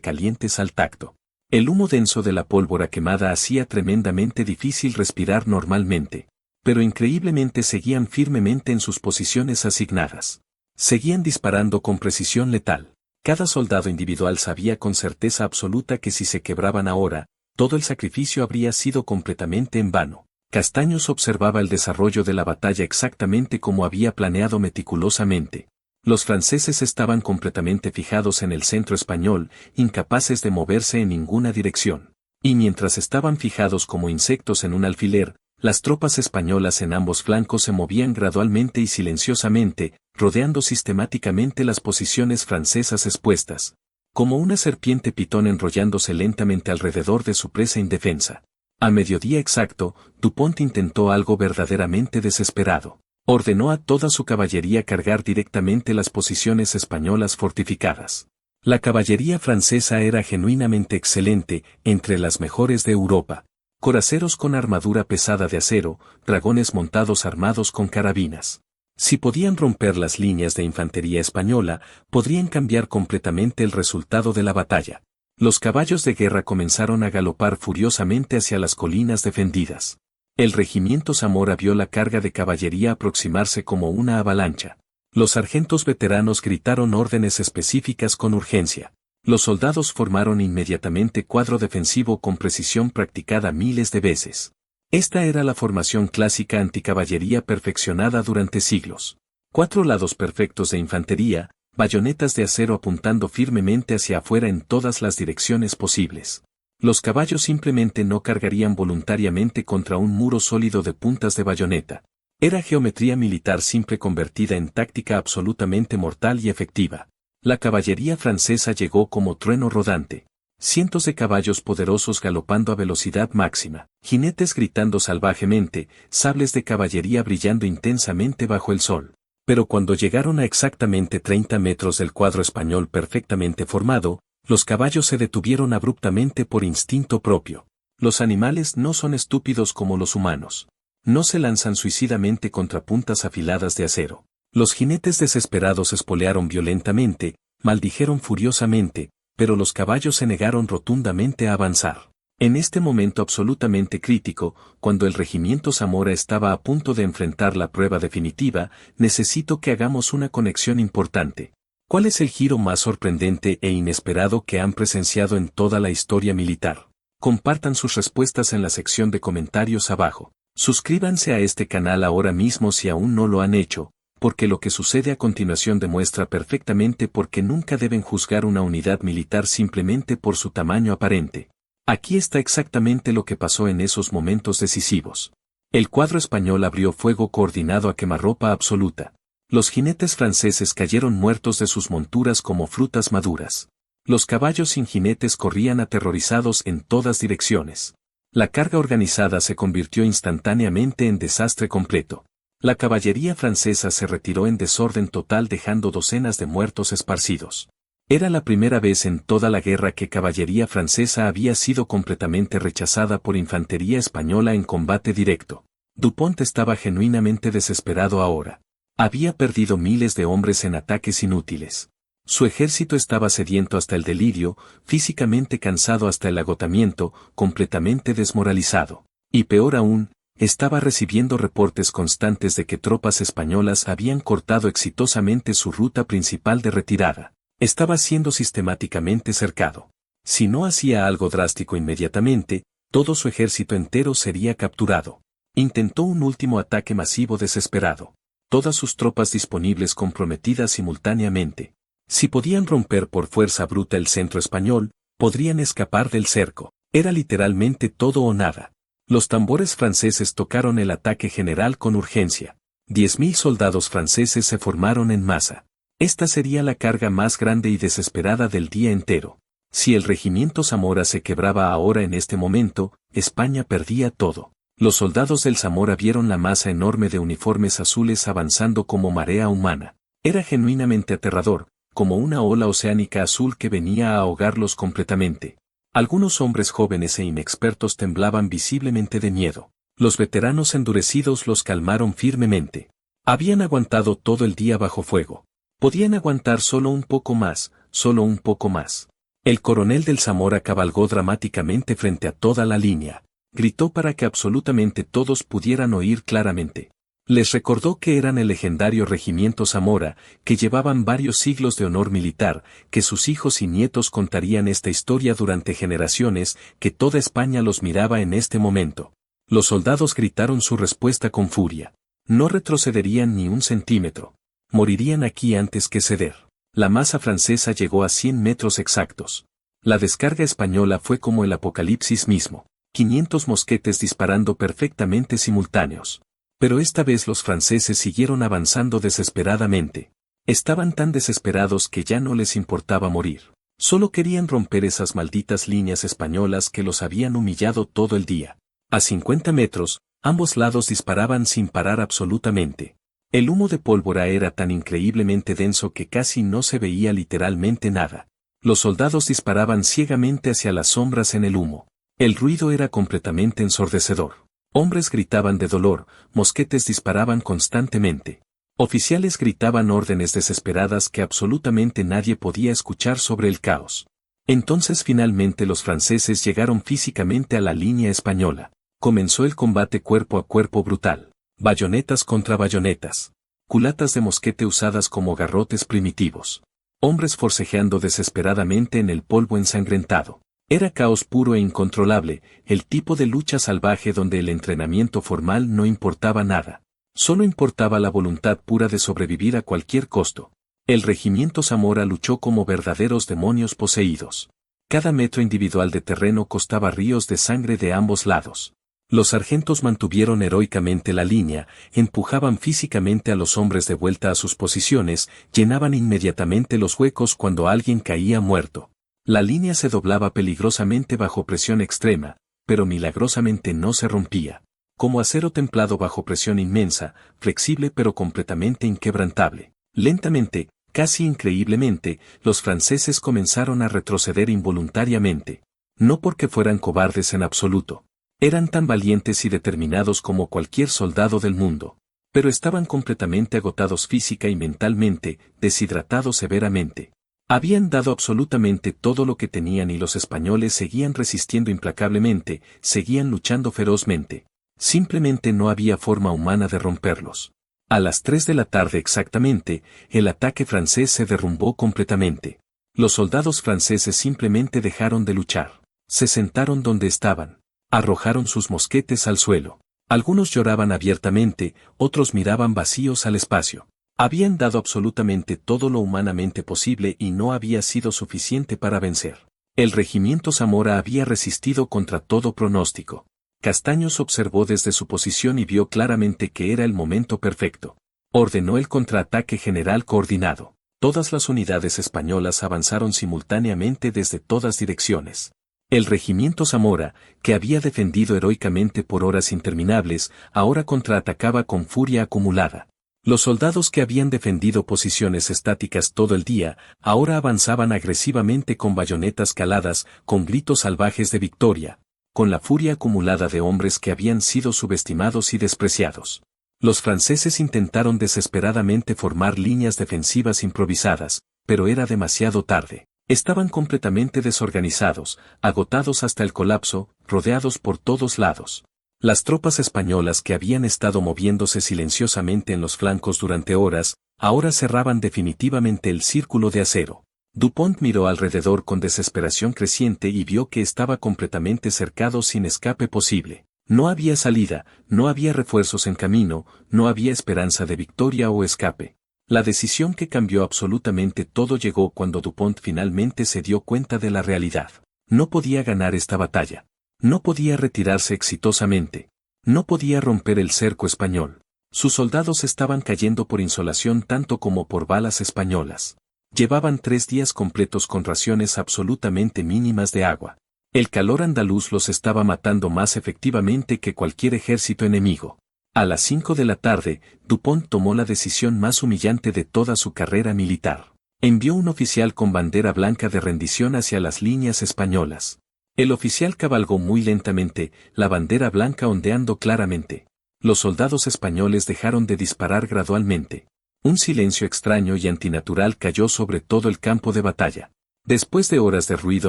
calientes al tacto. El humo denso de la pólvora quemada hacía tremendamente difícil respirar normalmente, pero increíblemente seguían firmemente en sus posiciones asignadas. Seguían disparando con precisión letal. Cada soldado individual sabía con certeza absoluta que si se quebraban ahora, todo el sacrificio habría sido completamente en vano. Castaños observaba el desarrollo de la batalla exactamente como había planeado meticulosamente. Los franceses estaban completamente fijados en el centro español, incapaces de moverse en ninguna dirección. Y mientras estaban fijados como insectos en un alfiler, las tropas españolas en ambos flancos se movían gradualmente y silenciosamente, rodeando sistemáticamente las posiciones francesas expuestas, como una serpiente pitón enrollándose lentamente alrededor de su presa indefensa. A mediodía exacto, Dupont intentó algo verdaderamente desesperado. Ordenó a toda su caballería cargar directamente las posiciones españolas fortificadas. La caballería francesa era genuinamente excelente, entre las mejores de Europa. Coraceros con armadura pesada de acero, dragones montados armados con carabinas. Si podían romper las líneas de infantería española, podrían cambiar completamente el resultado de la batalla. Los caballos de guerra comenzaron a galopar furiosamente hacia las colinas defendidas. El regimiento Zamora vio la carga de caballería aproximarse como una avalancha. Los sargentos veteranos gritaron órdenes específicas con urgencia. Los soldados formaron inmediatamente cuadro defensivo con precisión practicada miles de veces. Esta era la formación clásica anticaballería perfeccionada durante siglos. 4 lados perfectos de infantería, bayonetas de acero apuntando firmemente hacia afuera en todas las direcciones posibles. Los caballos simplemente no cargarían voluntariamente contra un muro sólido de puntas de bayoneta. Era geometría militar simple convertida en táctica absolutamente mortal y efectiva. La caballería francesa llegó como trueno rodante. Cientos de caballos poderosos galopando a velocidad máxima, jinetes gritando salvajemente, sables de caballería brillando intensamente bajo el sol. Pero cuando llegaron a exactamente 30 metros del cuadro español perfectamente formado, los caballos se detuvieron abruptamente por instinto propio. Los animales no son estúpidos como los humanos. No se lanzan suicidamente contra puntas afiladas de acero. Los jinetes desesperados espolearon violentamente, maldijeron furiosamente, pero los caballos se negaron rotundamente a avanzar. En este momento absolutamente crítico, cuando el regimiento Zamora estaba a punto de enfrentar la prueba definitiva, necesito que hagamos una conexión importante. ¿Cuál es el giro más sorprendente e inesperado que han presenciado en toda la historia militar? Compartan sus respuestas en la sección de comentarios abajo. Suscríbanse a este canal ahora mismo si aún no lo han hecho, porque lo que sucede a continuación demuestra perfectamente por qué nunca deben juzgar una unidad militar simplemente por su tamaño aparente. Aquí está exactamente lo que pasó en esos momentos decisivos. El cuadro español abrió fuego coordinado a quemarropa absoluta. Los jinetes franceses cayeron muertos de sus monturas como frutas maduras. Los caballos sin jinetes corrían aterrorizados en todas direcciones. La carga organizada se convirtió instantáneamente en desastre completo. La caballería francesa se retiró en desorden total dejando docenas de muertos esparcidos. Era la primera vez en toda la guerra que caballería francesa había sido completamente rechazada por infantería española en combate directo. Dupont estaba genuinamente desesperado ahora. Había perdido miles de hombres en ataques inútiles. Su ejército estaba sediento hasta el delirio, físicamente cansado hasta el agotamiento, completamente desmoralizado. Y peor aún, estaba recibiendo reportes constantes de que tropas españolas habían cortado exitosamente su ruta principal de retirada. Estaba siendo sistemáticamente cercado. Si no hacía algo drástico inmediatamente, todo su ejército entero sería capturado. Intentó un último ataque masivo desesperado. Todas sus tropas disponibles comprometidas simultáneamente. Si podían romper por fuerza bruta el centro español, podrían escapar del cerco. Era literalmente todo o nada. Los tambores franceses tocaron el ataque general con urgencia. 10.000 soldados franceses se formaron en masa. Esta sería la carga más grande y desesperada del día entero. Si el regimiento Zamora se quebraba ahora en este momento, España perdía todo. Los soldados del Zamora vieron la masa enorme de uniformes azules avanzando como marea humana. Era genuinamente aterrador, como una ola oceánica azul que venía a ahogarlos completamente. Algunos hombres jóvenes e inexpertos temblaban visiblemente de miedo. Los veteranos endurecidos los calmaron firmemente. Habían aguantado todo el día bajo fuego. Podían aguantar solo un poco más, solo un poco más. El coronel del Zamora cabalgó dramáticamente frente a toda la línea. Gritó para que absolutamente todos pudieran oír claramente. Les recordó que eran el legendario regimiento Zamora, que llevaban varios siglos de honor militar, que sus hijos y nietos contarían esta historia durante generaciones, que toda España los miraba en este momento. Los soldados gritaron su respuesta con furia. No retrocederían ni un centímetro. Morirían aquí antes que ceder. La masa francesa llegó a 100 metros exactos. La descarga española fue como el apocalipsis mismo. 500 mosquetes disparando perfectamente simultáneos. Pero esta vez los franceses siguieron avanzando desesperadamente. Estaban tan desesperados que ya no les importaba morir. Solo querían romper esas malditas líneas españolas que los habían humillado todo el día. A 50 metros, ambos lados disparaban sin parar absolutamente. El humo de pólvora era tan increíblemente denso que casi no se veía literalmente nada. Los soldados disparaban ciegamente hacia las sombras en el humo. El ruido era completamente ensordecedor. Hombres gritaban de dolor, mosquetes disparaban constantemente. Oficiales gritaban órdenes desesperadas que absolutamente nadie podía escuchar sobre el caos. Entonces finalmente los franceses llegaron físicamente a la línea española. Comenzó el combate cuerpo a cuerpo brutal. Bayonetas contra bayonetas. Culatas de mosquete usadas como garrotes primitivos. Hombres forcejeando desesperadamente en el polvo ensangrentado. Era caos puro e incontrolable, el tipo de lucha salvaje donde el entrenamiento formal no importaba nada. Solo importaba la voluntad pura de sobrevivir a cualquier costo. El regimiento Zamora luchó como verdaderos demonios poseídos. Cada metro individual de terreno costaba ríos de sangre de ambos lados. Los sargentos mantuvieron heroicamente la línea, empujaban físicamente a los hombres de vuelta a sus posiciones, llenaban inmediatamente los huecos cuando alguien caía muerto. La línea se doblaba peligrosamente bajo presión extrema, pero milagrosamente no se rompía. Como acero templado bajo presión inmensa, flexible pero completamente inquebrantable. Lentamente, casi increíblemente, los franceses comenzaron a retroceder involuntariamente. No porque fueran cobardes en absoluto. Eran tan valientes y determinados como cualquier soldado del mundo. Pero estaban completamente agotados física y mentalmente, deshidratados severamente. Habían dado absolutamente todo lo que tenían y los españoles seguían resistiendo implacablemente, seguían luchando ferozmente. Simplemente no había forma humana de romperlos. A las 3 de la tarde exactamente, el ataque francés se derrumbó completamente. Los soldados franceses simplemente dejaron de luchar. Se sentaron donde estaban. Arrojaron sus mosquetes al suelo. Algunos lloraban abiertamente, otros miraban vacíos al espacio. Habían dado absolutamente todo lo humanamente posible y no había sido suficiente para vencer. El regimiento Zamora había resistido contra todo pronóstico. Castaños observó desde su posición y vio claramente que era el momento perfecto. Ordenó el contraataque general coordinado. Todas las unidades españolas avanzaron simultáneamente desde todas direcciones. El regimiento Zamora, que había defendido heroicamente por horas interminables, ahora contraatacaba con furia acumulada. Los soldados que habían defendido posiciones estáticas todo el día, ahora avanzaban agresivamente con bayonetas caladas, con gritos salvajes de victoria, con la furia acumulada de hombres que habían sido subestimados y despreciados. Los franceses intentaron desesperadamente formar líneas defensivas improvisadas, pero era demasiado tarde. Estaban completamente desorganizados, agotados hasta el colapso, rodeados por todos lados. Las tropas españolas que habían estado moviéndose silenciosamente en los flancos durante horas, ahora cerraban definitivamente el círculo de acero. Dupont miró alrededor con desesperación creciente y vio que estaba completamente cercado sin escape posible. No había salida, no había refuerzos en camino, no había esperanza de victoria o escape. La decisión que cambió absolutamente todo llegó cuando Dupont finalmente se dio cuenta de la realidad. No podía ganar esta batalla. No podía retirarse exitosamente. No podía romper el cerco español. Sus soldados estaban cayendo por insolación tanto como por balas españolas. Llevaban 3 días completos con raciones absolutamente mínimas de agua. El calor andaluz los estaba matando más efectivamente que cualquier ejército enemigo. A las 5 de la tarde, Dupont tomó la decisión más humillante de toda su carrera militar. Envió un oficial con bandera blanca de rendición hacia las líneas españolas. El oficial cabalgó muy lentamente, la bandera blanca ondeando claramente. Los soldados españoles dejaron de disparar gradualmente. Un silencio extraño y antinatural cayó sobre todo el campo de batalla. Después de horas de ruido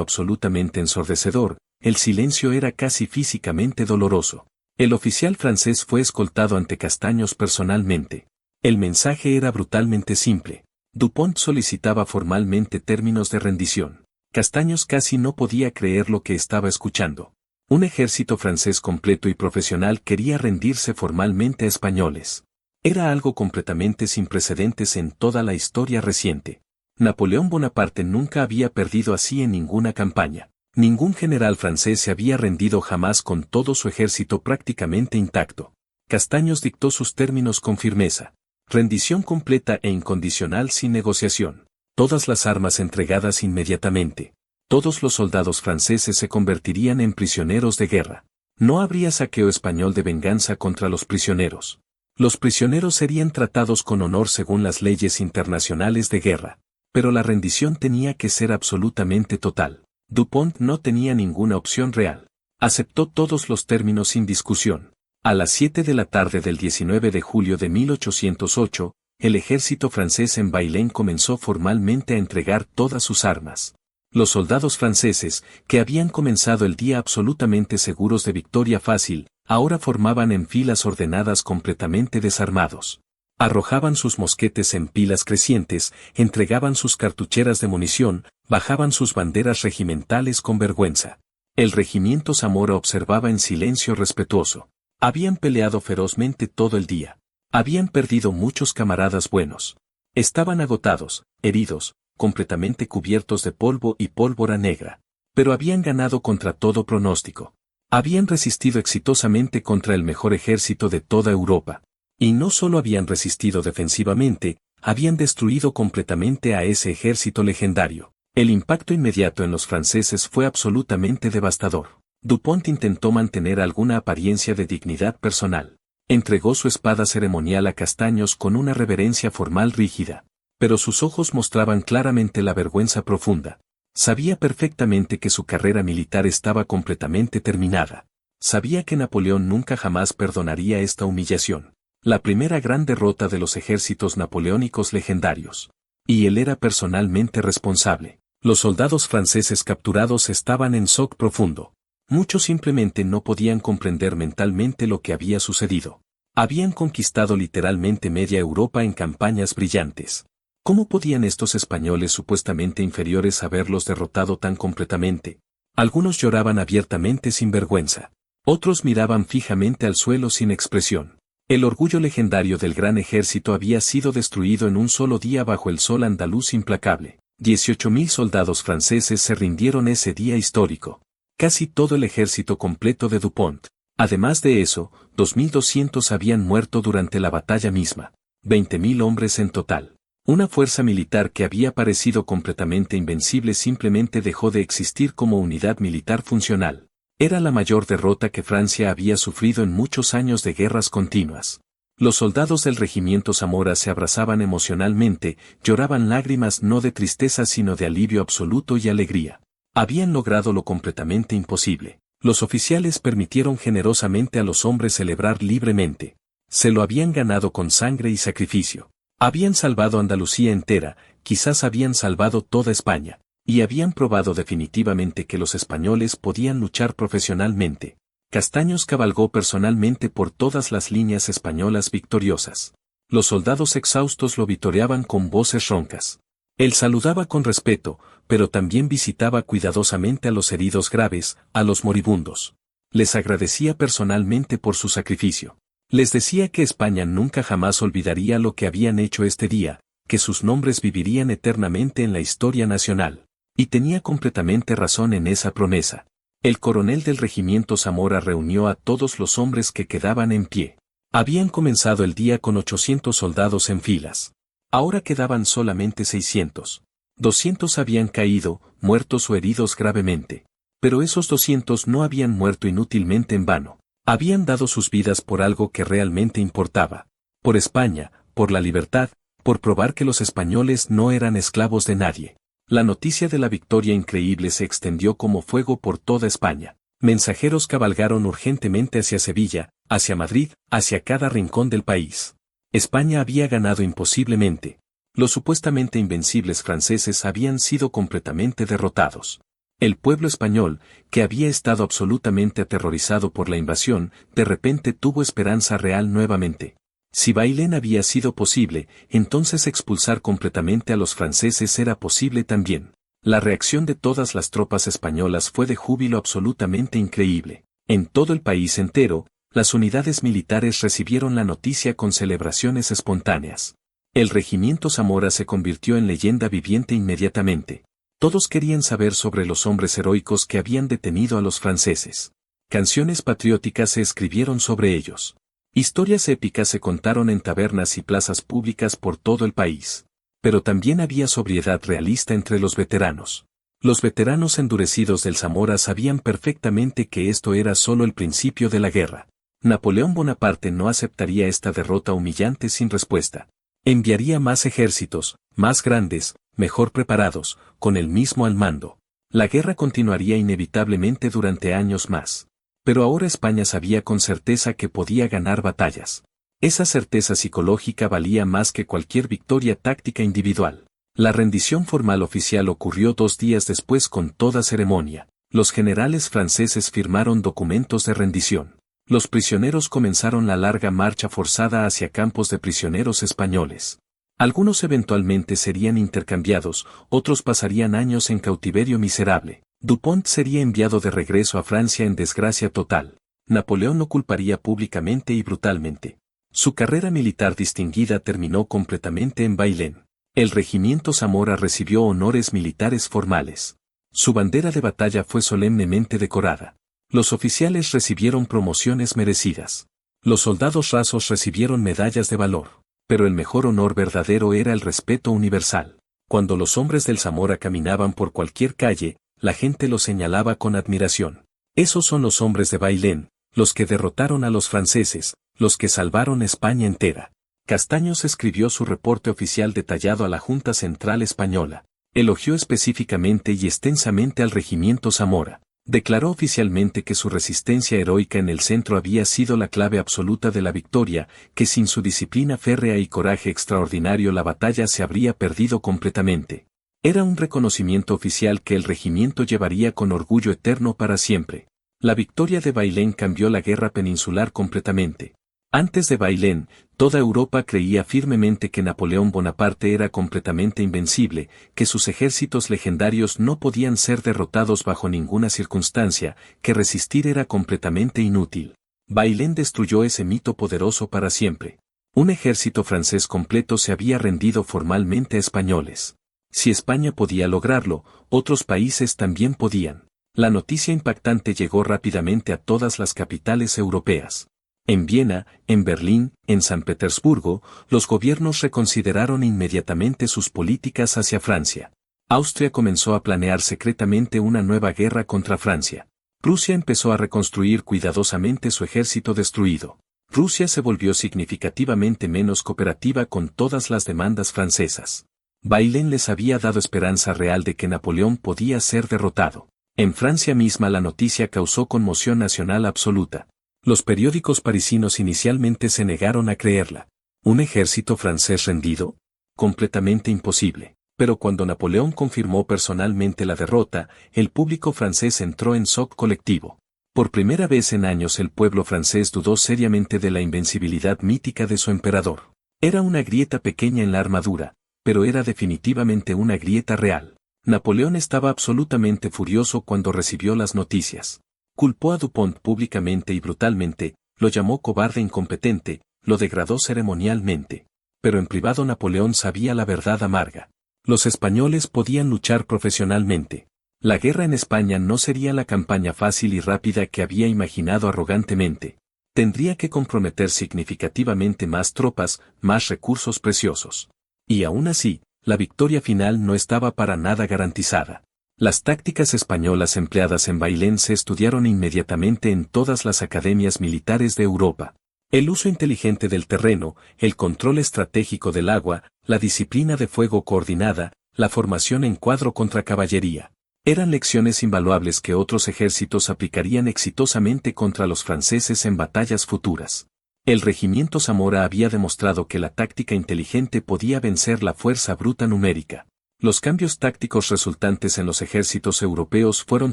absolutamente ensordecedor, el silencio era casi físicamente doloroso. El oficial francés fue escoltado ante Castaños personalmente. El mensaje era brutalmente simple. Dupont solicitaba formalmente términos de rendición. Castaños casi no podía creer lo que estaba escuchando. Un ejército francés completo y profesional quería rendirse formalmente a españoles. Era algo completamente sin precedentes en toda la historia reciente. Napoleón Bonaparte nunca había perdido así en ninguna campaña. Ningún general francés se había rendido jamás con todo su ejército prácticamente intacto. Castaños dictó sus términos con firmeza. Rendición completa e incondicional sin negociación. Todas las armas entregadas inmediatamente. Todos los soldados franceses se convertirían en prisioneros de guerra. No habría saqueo español de venganza contra los prisioneros. Los prisioneros serían tratados con honor según las leyes internacionales de guerra. Pero la rendición tenía que ser absolutamente total. Dupont no tenía ninguna opción real. Aceptó todos los términos sin discusión. A las 7 de la tarde del 19 de julio de 1808, el ejército francés en Bailén comenzó formalmente a entregar todas sus armas. Los soldados franceses, que habían comenzado el día absolutamente seguros de victoria fácil, ahora formaban en filas ordenadas completamente desarmados. Arrojaban sus mosquetes en pilas crecientes, entregaban sus cartucheras de munición, bajaban sus banderas regimentales con vergüenza. El regimiento Zamora observaba en silencio respetuoso. Habían peleado ferozmente todo el día. Habían perdido muchos camaradas buenos. Estaban agotados, heridos, completamente cubiertos de polvo y pólvora negra. Pero habían ganado contra todo pronóstico. Habían resistido exitosamente contra el mejor ejército de toda Europa. Y no solo habían resistido defensivamente, habían destruido completamente a ese ejército legendario. El impacto inmediato en los franceses fue absolutamente devastador. Dupont intentó mantener alguna apariencia de dignidad personal. Entregó su espada ceremonial a Castaños con una reverencia formal rígida. Pero sus ojos mostraban claramente la vergüenza profunda. Sabía perfectamente que su carrera militar estaba completamente terminada. Sabía que Napoleón nunca jamás perdonaría esta humillación. La primera gran derrota de los ejércitos napoleónicos legendarios. Y él era personalmente responsable. Los soldados franceses capturados estaban en shock profundo. Muchos simplemente no podían comprender mentalmente lo que había sucedido. Habían conquistado literalmente media Europa en campañas brillantes. ¿Cómo podían estos españoles supuestamente inferiores haberlos derrotado tan completamente? Algunos lloraban abiertamente sin vergüenza. Otros miraban fijamente al suelo sin expresión. El orgullo legendario del gran ejército había sido destruido en un solo día bajo el sol andaluz implacable. 18.000 soldados franceses se rindieron ese día histórico. Casi todo el ejército completo de Dupont. Además de eso, 2.200 habían muerto durante la batalla misma. 20.000 hombres en total. Una fuerza militar que había parecido completamente invencible simplemente dejó de existir como unidad militar funcional. Era la mayor derrota que Francia había sufrido en muchos años de guerras continuas. Los soldados del regimiento Zamora se abrazaban emocionalmente, lloraban lágrimas no de tristeza sino de alivio absoluto y alegría. Habían logrado lo completamente imposible. Los oficiales permitieron generosamente a los hombres celebrar libremente. Se lo habían ganado con sangre y sacrificio. Habían salvado Andalucía entera, quizás habían salvado toda España. Y habían probado definitivamente que los españoles podían luchar profesionalmente. Castaños cabalgó personalmente por todas las líneas españolas victoriosas. Los soldados exhaustos lo vitoreaban con voces roncas. Él saludaba con respeto, pero también visitaba cuidadosamente a los heridos graves, a los moribundos. Les agradecía personalmente por su sacrificio. Les decía que España nunca jamás olvidaría lo que habían hecho este día, que sus nombres vivirían eternamente en la historia nacional. Y tenía completamente razón en esa promesa. El coronel del regimiento Zamora reunió a todos los hombres que quedaban en pie. Habían comenzado el día con 800 soldados en filas. Ahora quedaban solamente 600. 200 habían caído, muertos o heridos gravemente. Pero esos 200 no habían muerto inútilmente en vano. Habían dado sus vidas por algo que realmente importaba. Por España, por la libertad, por probar que los españoles no eran esclavos de nadie. La noticia de la victoria increíble se extendió como fuego por toda España. Mensajeros cabalgaron urgentemente hacia Sevilla, hacia Madrid, hacia cada rincón del país. España había ganado imposiblemente. Los supuestamente invencibles franceses habían sido completamente derrotados. El pueblo español, que había estado absolutamente aterrorizado por la invasión, de repente tuvo esperanza real nuevamente. Si Bailén había sido posible, entonces expulsar completamente a los franceses era posible también. La reacción de todas las tropas españolas fue de júbilo absolutamente increíble. En todo el país entero, las unidades militares recibieron la noticia con celebraciones espontáneas. El regimiento Zamora se convirtió en leyenda viviente inmediatamente. Todos querían saber sobre los hombres heroicos que habían detenido a los franceses. Canciones patrióticas se escribieron sobre ellos. Historias épicas se contaron en tabernas y plazas públicas por todo el país. Pero también había sobriedad realista entre los veteranos. Los veteranos endurecidos del Zamora sabían perfectamente que esto era solo el principio de la guerra. Napoleón Bonaparte no aceptaría esta derrota humillante sin respuesta. Enviaría más ejércitos, más grandes, mejor preparados, con él mismo al mando. La guerra continuaría inevitablemente durante años más. Pero ahora España sabía con certeza que podía ganar batallas. Esa certeza psicológica valía más que cualquier victoria táctica individual. La rendición formal oficial ocurrió 2 días después con toda ceremonia. Los generales franceses firmaron documentos de rendición. Los prisioneros comenzaron la larga marcha forzada hacia campos de prisioneros españoles. Algunos eventualmente serían intercambiados, otros pasarían años en cautiverio miserable. Dupont sería enviado de regreso a Francia en desgracia total. Napoleón lo culparía públicamente y brutalmente. Su carrera militar distinguida terminó completamente en Bailén. El regimiento Zamora recibió honores militares formales. Su bandera de batalla fue solemnemente decorada. Los oficiales recibieron promociones merecidas. Los soldados rasos recibieron medallas de valor. Pero el mejor honor verdadero era el respeto universal. Cuando los hombres del Zamora caminaban por cualquier calle, la gente los señalaba con admiración. Esos son los hombres de Bailén, los que derrotaron a los franceses, los que salvaron España entera. Castaños escribió su reporte oficial detallado a la Junta Central Española. Elogió específicamente y extensamente al regimiento Zamora. Declaró oficialmente que su resistencia heroica en el centro había sido la clave absoluta de la victoria, que sin su disciplina férrea y coraje extraordinario la batalla se habría perdido completamente. Era un reconocimiento oficial que el regimiento llevaría con orgullo eterno para siempre. La victoria de Bailén cambió la guerra peninsular completamente. Antes de Bailén, toda Europa creía firmemente que Napoleón Bonaparte era completamente invencible, que sus ejércitos legendarios no podían ser derrotados bajo ninguna circunstancia, que resistir era completamente inútil. Bailén destruyó ese mito poderoso para siempre. Un ejército francés completo se había rendido formalmente a españoles. Si España podía lograrlo, otros países también podían. La noticia impactante llegó rápidamente a todas las capitales europeas. En Viena, en Berlín, en San Petersburgo, los gobiernos reconsideraron inmediatamente sus políticas hacia Francia. Austria comenzó a planear secretamente una nueva guerra contra Francia. Prusia empezó a reconstruir cuidadosamente su ejército destruido. Rusia se volvió significativamente menos cooperativa con todas las demandas francesas. Bailén les había dado esperanza real de que Napoleón podía ser derrotado. En Francia misma la noticia causó conmoción nacional absoluta. Los periódicos parisinos inicialmente se negaron a creerla. ¿Un ejército francés rendido? Completamente imposible. Pero cuando Napoleón confirmó personalmente la derrota, el público francés entró en shock colectivo. Por primera vez en años el pueblo francés dudó seriamente de la invencibilidad mítica de su emperador. Era una grieta pequeña en la armadura, pero era definitivamente una grieta real. Napoleón estaba absolutamente furioso cuando recibió las noticias. Culpó a Dupont públicamente y brutalmente, lo llamó cobarde e incompetente, lo degradó ceremonialmente. Pero en privado Napoleón sabía la verdad amarga. Los españoles podían luchar profesionalmente. La guerra en España no sería la campaña fácil y rápida que había imaginado arrogantemente. Tendría que comprometer significativamente más tropas, más recursos preciosos. Y aún así, la victoria final no estaba para nada garantizada. Las tácticas españolas empleadas en Bailén se estudiaron inmediatamente en todas las academias militares de Europa. El uso inteligente del terreno, el control estratégico del agua, la disciplina de fuego coordinada, la formación en cuadro contra caballería. Eran lecciones invaluables que otros ejércitos aplicarían exitosamente contra los franceses en batallas futuras. El regimiento Zamora había demostrado que la táctica inteligente podía vencer la fuerza bruta numérica. Los cambios tácticos resultantes en los ejércitos europeos fueron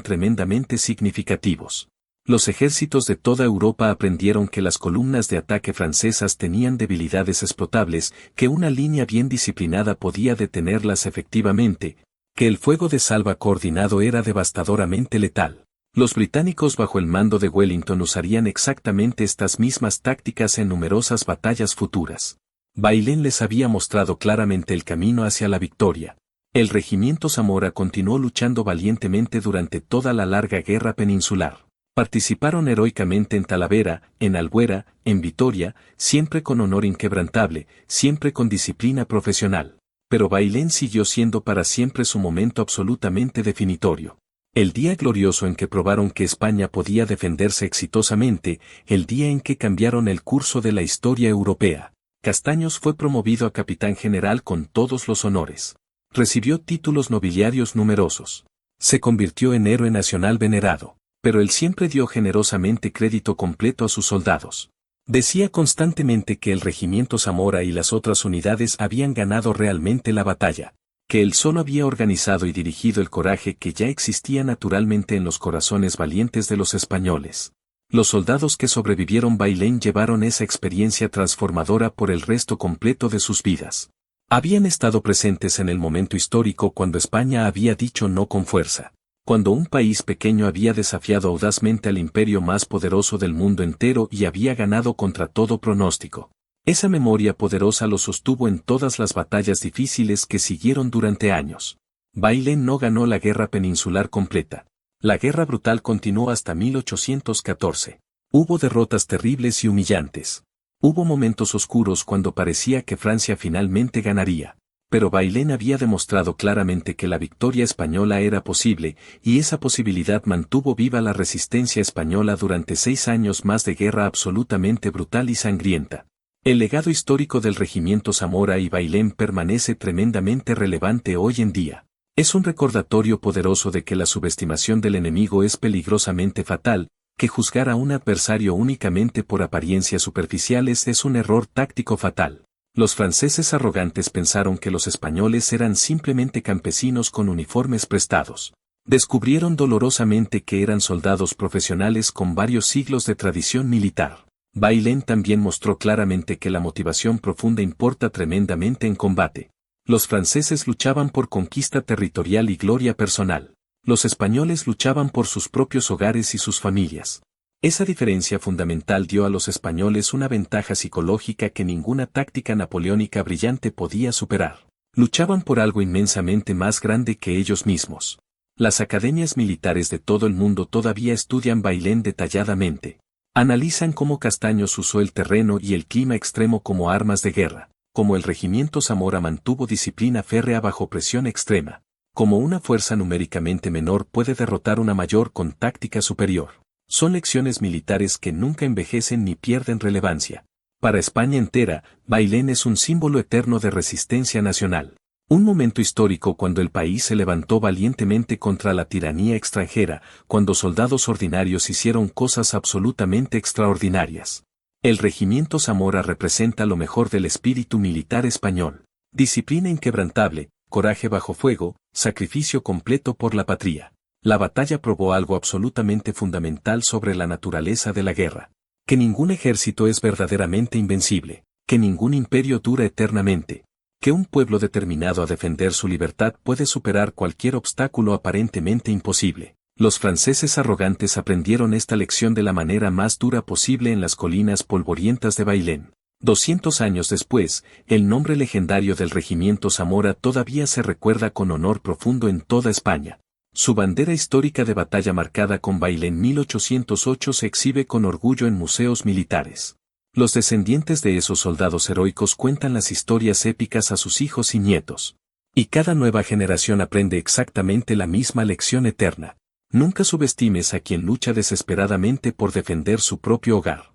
tremendamente significativos. Los ejércitos de toda Europa aprendieron que las columnas de ataque francesas tenían debilidades explotables, que una línea bien disciplinada podía detenerlas efectivamente, que el fuego de salva coordinado era devastadoramente letal. Los británicos bajo el mando de Wellington usarían exactamente estas mismas tácticas en numerosas batallas futuras. Bailén les había mostrado claramente el camino hacia la victoria. El regimiento Zamora continuó luchando valientemente durante toda la larga guerra peninsular. Participaron heroicamente en Talavera, en Albuera, en Vitoria, siempre con honor inquebrantable, siempre con disciplina profesional. Pero Bailén siguió siendo para siempre su momento absolutamente definitorio. El día glorioso en que probaron que España podía defenderse exitosamente, el día en que cambiaron el curso de la historia europea. Castaños fue promovido a capitán general con todos los honores. Recibió títulos nobiliarios numerosos. Se convirtió en héroe nacional venerado. Pero él siempre dio generosamente crédito completo a sus soldados. Decía constantemente que el regimiento Zamora y las otras unidades habían ganado realmente la batalla, que él solo había organizado y dirigido el coraje que ya existía naturalmente en los corazones valientes de los españoles. Los soldados que sobrevivieron Bailén llevaron esa experiencia transformadora por el resto completo de sus vidas. Habían estado presentes en el momento histórico cuando España había dicho no con fuerza. Cuando un país pequeño había desafiado audazmente al imperio más poderoso del mundo entero y había ganado contra todo pronóstico. Esa memoria poderosa lo sostuvo en todas las batallas difíciles que siguieron durante años. Bailén no ganó la guerra peninsular completa. La guerra brutal continuó hasta 1814. Hubo derrotas terribles y humillantes. Hubo momentos oscuros cuando parecía que Francia finalmente ganaría. Pero Bailén había demostrado claramente que la victoria española era posible, y esa posibilidad mantuvo viva la resistencia española durante 6 años más de guerra absolutamente brutal y sangrienta. El legado histórico del regimiento Zamora y Bailén permanece tremendamente relevante hoy en día. Es un recordatorio poderoso de que la subestimación del enemigo es peligrosamente fatal, que juzgar a un adversario únicamente por apariencias superficiales es un error táctico fatal. Los franceses arrogantes pensaron que los españoles eran simplemente campesinos con uniformes prestados. Descubrieron dolorosamente que eran soldados profesionales con varios siglos de tradición militar. Bailén también mostró claramente que la motivación profunda importa tremendamente en combate. Los franceses luchaban por conquista territorial y gloria personal. Los españoles luchaban por sus propios hogares y sus familias. Esa diferencia fundamental dio a los españoles una ventaja psicológica que ninguna táctica napoleónica brillante podía superar. Luchaban por algo inmensamente más grande que ellos mismos. Las academias militares de todo el mundo todavía estudian Bailén detalladamente. Analizan cómo Castaños usó el terreno y el clima extremo como armas de guerra, cómo el regimiento Zamora mantuvo disciplina férrea bajo presión extrema, cómo una fuerza numéricamente menor puede derrotar una mayor con táctica superior. Son lecciones militares que nunca envejecen ni pierden relevancia. Para España entera, Bailén es un símbolo eterno de resistencia nacional. Un momento histórico cuando el país se levantó valientemente contra la tiranía extranjera, cuando soldados ordinarios hicieron cosas absolutamente extraordinarias. El regimiento Zamora representa lo mejor del espíritu militar español. Disciplina inquebrantable, coraje bajo fuego, sacrificio completo por la patria. La batalla probó algo absolutamente fundamental sobre la naturaleza de la guerra. Que ningún ejército es verdaderamente invencible, que ningún imperio dura eternamente, que un pueblo determinado a defender su libertad puede superar cualquier obstáculo aparentemente imposible. Los franceses arrogantes aprendieron esta lección de la manera más dura posible en las colinas polvorientas de Bailén. 200 años después, el nombre legendario del regimiento Zamora todavía se recuerda con honor profundo en toda España. Su bandera histórica de batalla marcada con Bailén 1808 se exhibe con orgullo en museos militares. Los descendientes de esos soldados heroicos cuentan las historias épicas a sus hijos y nietos. Y cada nueva generación aprende exactamente la misma lección eterna. Nunca subestimes a quien lucha desesperadamente por defender su propio hogar.